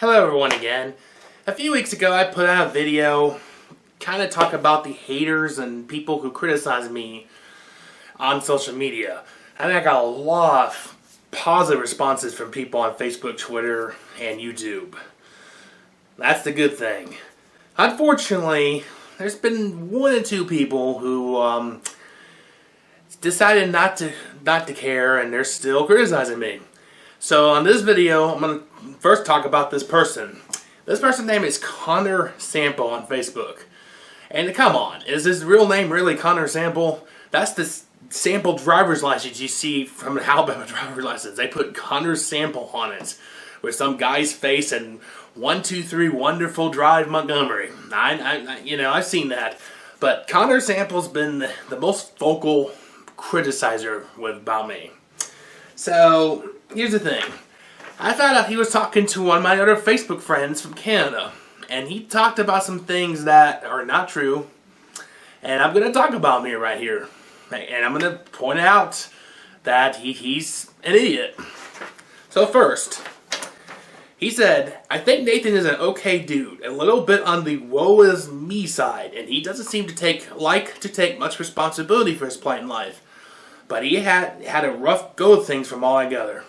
Hello everyone again. A few weeks ago I put out a video kind of talk about the haters and people who criticize me on social media. I think I got a lot of positive responses from people on Facebook, Twitter, and YouTube. That's the good thing. Unfortunately, there's been one or two people who decided not to care, and they're still criticizing me. So on this video, I'm going to first talk about this person. This person's name is Connor Sample on Facebook. And come on, is his real name really Connor Sample? That's the sample driver's license you see from an Alabama driver's license. They put Connor Sample on it with some guy's face and 123 Wonderful Drive Montgomery. I've seen that. But Connor Sample's been the most vocal criticizer about me. So, here's the thing. I found out he was talking to one of my other Facebook friends from Canada. And he talked about some things that are not true. And I'm going to talk about him right here. And I'm going to point out that he's an idiot. So first, he said, I think Nathan is an okay dude. A little bit on the woe is me side. And he doesn't seem to take much responsibility for his plight in life. But he had a rough go of things from all I gather.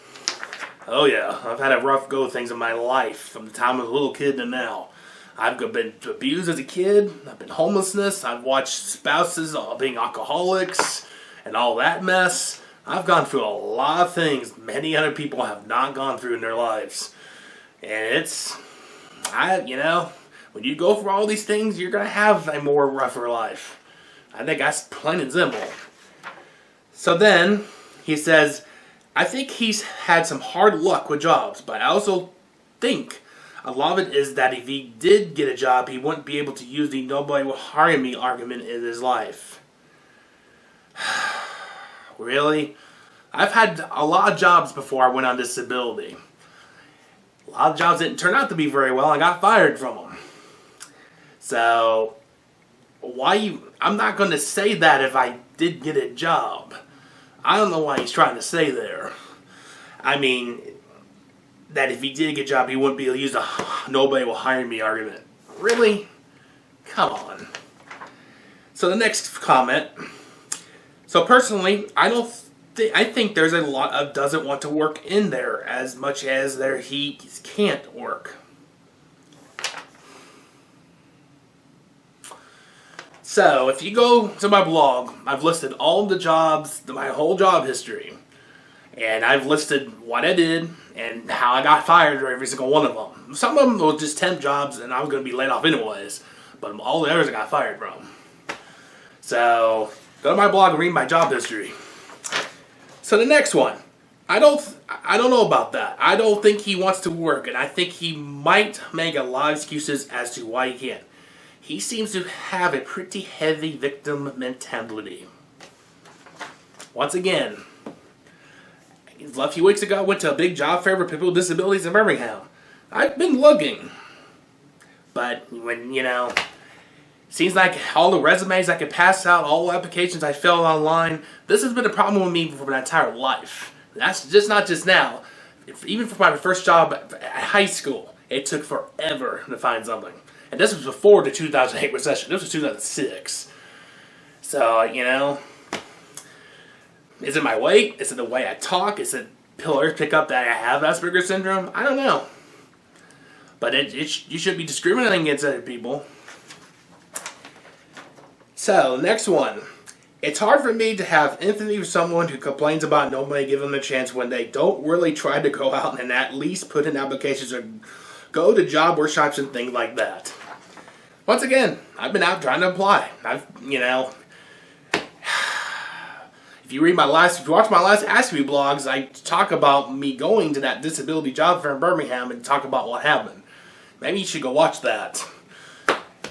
Oh yeah, I've had a rough go of things in my life from the time I was a little kid to now. I've been abused as a kid, I've been homelessness, I've watched spouses being alcoholics, and all that mess. I've gone through a lot of things many other people have not gone through in their lives. And when you go through all these things, you're going to have a more rougher life. I think that's plain and simple. So then, he says, I think he's had some hard luck with jobs, but I also think a lot of it is that if he did get a job, he wouldn't be able to use the nobody will hire me argument in his life. Really? I've had a lot of jobs before I went on disability. A lot of jobs didn't turn out to be very well. I got fired from them. So, I'm not going to say that if I did get a job. I don't know why he's trying to say there. I mean, that if he did get a job, he wouldn't be able to use the nobody will hire me argument. Really? Come on. So the next comment. So personally, I think there's a lot of doesn't want to work in there as much as he can't work. So, if you go to my blog, I've listed all of the jobs, my whole job history. And I've listed what I did and how I got fired for every single one of them. Some of them were just temp jobs and I was going to be laid off anyways. But all the others I got fired from. So, go to my blog and read my job history. So the next one. I don't know about that. I don't think he wants to work, and I think he might make a lot of excuses as to why he can't. He seems to have a pretty heavy victim mentality. Once again, a few weeks ago I went to a big job fair for people with disabilities in Birmingham. I've been looking. But seems like all the resumes I could pass out, all the applications I filled online, this has been a problem with me for my entire life. That's just not just now. Even for my first job at high school, it took forever to find something. And this was before the 2008 recession. This was 2006. So, is it my weight? Is it the way I talk? Is it pillars pick up that I have Asperger's syndrome? I don't know. But you should be discriminating against other people. So, next one. It's hard for me to have empathy for someone who complains about nobody giving them a chance when they don't really try to go out and at least put in applications or go to job workshops and things like that. Once again, I've been out trying to apply. If you watch my last Ask Me blogs, I talk about me going to that disability job fair in Birmingham and talk about what happened. Maybe you should go watch that.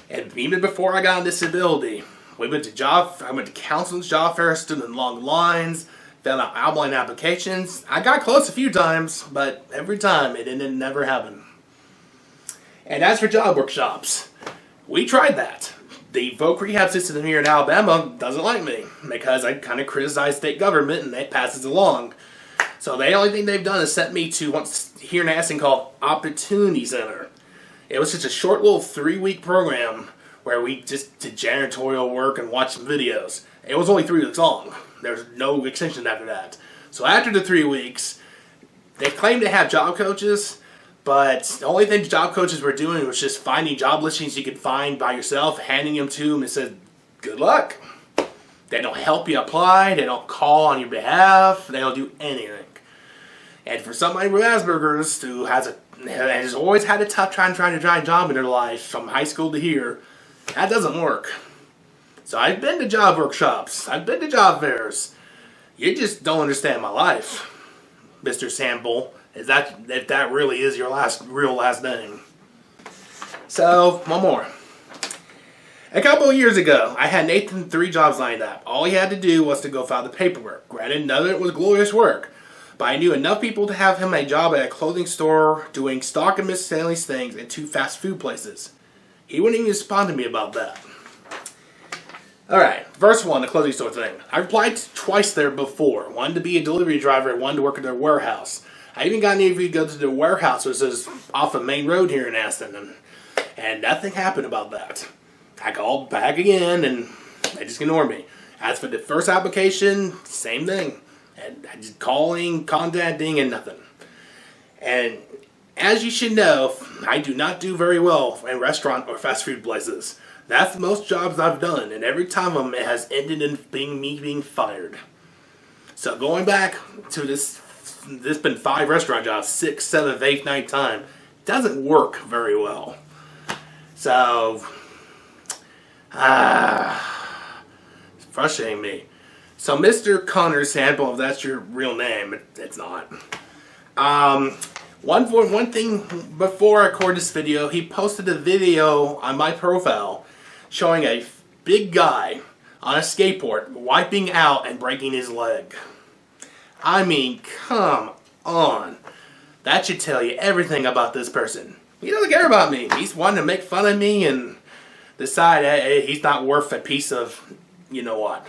And even before I got on disability, I went to counseling's job fair, stood in long lines, filled out outline applications. I got close a few times, but every time it never happened. And as for job workshops, we tried that. The voc rehab system here in Alabama doesn't like me because I kind of criticize state government and it passes along. So the only thing they've done is sent me to once here in Aston called Opportunity Center. It was just a short little 3-week program where we just did janitorial work and watched some videos. It was only 3 weeks long. There was no extension after that. So after the 3 weeks, they claimed to have job coaches, but the only thing job coaches were doing was just finding job listings you could find by yourself, handing them to them and said, good luck. They don't help you apply. They don't call on your behalf. They don't do anything. And for somebody with Asperger's who has always had a tough time trying to find a job in their life, from high school to here, that doesn't work. So I've been to job workshops. I've been to job fairs. You just don't understand my life, Mr. Sample. If that really is your real last name. So, one more. A couple of years ago, I had Nathan 3 jobs lined up. All he had to do was to go file the paperwork. Granted, none of it was glorious work, but I knew enough people to have him a job at a clothing store doing stock and miscellaneous things at 2 fast food places. He wouldn't even respond to me about that. Alright, first one, the clothing store thing. I've applied twice there before. One to be a delivery driver and one to work at their warehouse. I even got an interview to go to the warehouse, which is off the main road here in Aston, and nothing happened about that. I called back again, and they just ignored me. As for the first application, same thing. And I just calling, contacting, and nothing. And as you should know, I do not do very well in restaurant or fast food places. That's most jobs I've done, and every time of them it has ended in me being fired. So going back to this been 5 restaurant jobs, 6th, 7th, 8th, 9th time. Doesn't work very well. So, it's frustrating me. So Mr. Connor Sample, if that's your real name, it's not. One thing before I recorded this video, he posted a video on my profile showing a big guy on a skateboard wiping out and breaking his leg. I mean, come on. That should tell you everything about this person. He doesn't care about me. He's wanting to make fun of me and decide hey, he's not worth a piece of you know what.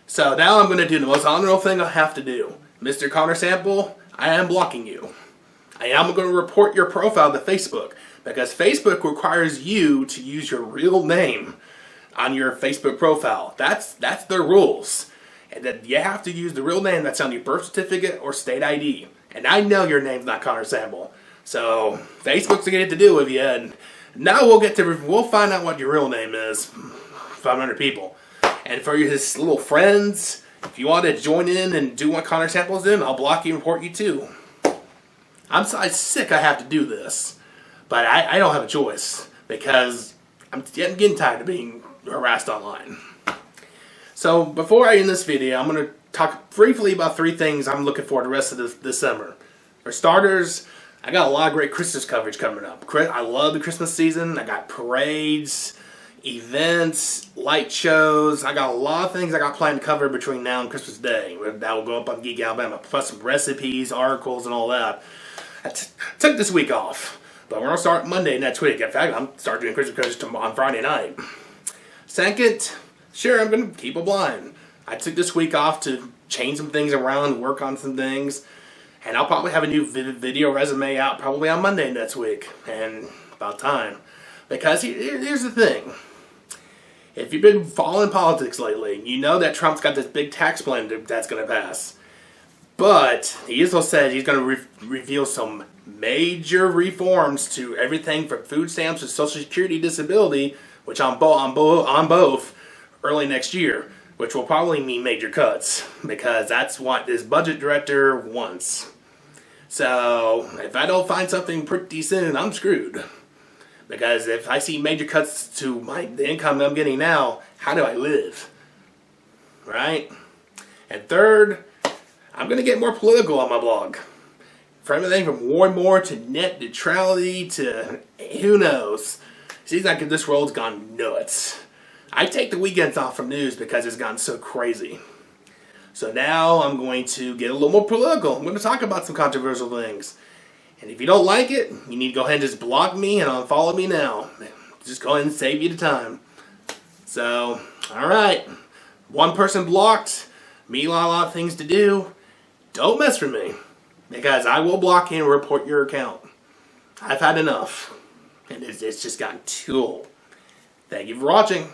So now I'm going to do the most honorable thing I have to do. Mr. Connor Sample, I am blocking you. I am going to report your profile to Facebook because Facebook requires you to use your real name on your Facebook profile. That's their rules. And that you have to use the real name that's on your birth certificate or state ID. And I know your name's not Connor Sample. So Facebook's going to get to deal with you. And now we'll find out what your real name is. 500 people. And for his little friends, if you want to join in and do what Connor Sample's doing, I'll block you and report you too. I'm sick I have to do this. But I don't have a choice. Because I'm getting tired of being harassed online. So before I end this video, I'm going to talk briefly about 3 things I'm looking for the rest of this summer. For starters, I got a lot of great Christmas coverage coming up. I love the Christmas season. I got parades, events, light shows. I got a lot of things I got planned to cover between now and Christmas Day. That will go up on Geek Alabama. Plus some recipes, articles, and all that. I took this week off. But we're going to start Monday next week. In fact, I'm starting doing Christmas coverage on Friday night. Second, sure, I'm going to keep it blind. I took this week off to change some things around, work on some things, and I'll probably have a new video resume out probably on Monday next week, and about time. Because here's the thing. If you've been following politics lately, you know that Trump's got this big tax plan that's going to pass. But he also said he's going to reveal some major reforms to everything from food stamps to Social Security disability, which on both early next year, which will probably mean major cuts, because that's what this budget director wants. So, if I don't find something pretty soon, I'm screwed. Because if I see major cuts to the income I'm getting now, how do I live? Right? And third, I'm going to get more political on my blog. For everything from war and more to net neutrality to who knows. Seems like this world's gone nuts. I take the weekends off from news because it's gotten so crazy. So now I'm going to get a little more political. I'm going to talk about some controversial things. And if you don't like it, you need to go ahead and just block me and unfollow me now. Just go ahead and save you the time. So, alright. One person blocked. Me a lot of things to do. Don't mess with me. Because I will block you and report your account. I've had enough. And it's just gotten too old. Thank you for watching.